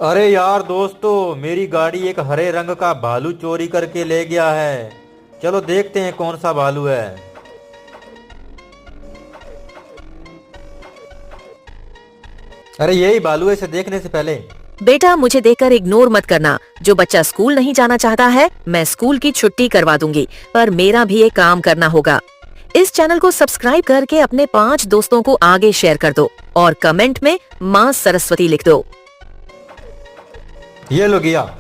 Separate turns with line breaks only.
अरे यार दोस्तों, मेरी गाड़ी एक हरे रंग का भालू चोरी करके ले गया है। चलो देखते हैं कौन सा भालू है। अरे यही भालू है, इसे देखने से पहले।
बेटा, मुझे देखकर इग्नोर मत करना। जो बच्चा स्कूल नहीं जाना चाहता है, मैं स्कूल की छुट्टी करवा दूंगी, पर मेरा भी एक काम करना होगा। इस चैनल को सब्सक्राइब करके अपने 5 दोस्तों को आगे शेयर कर दो और कमेंट में माँ सरस्वती लिख दो।
ये लो गया।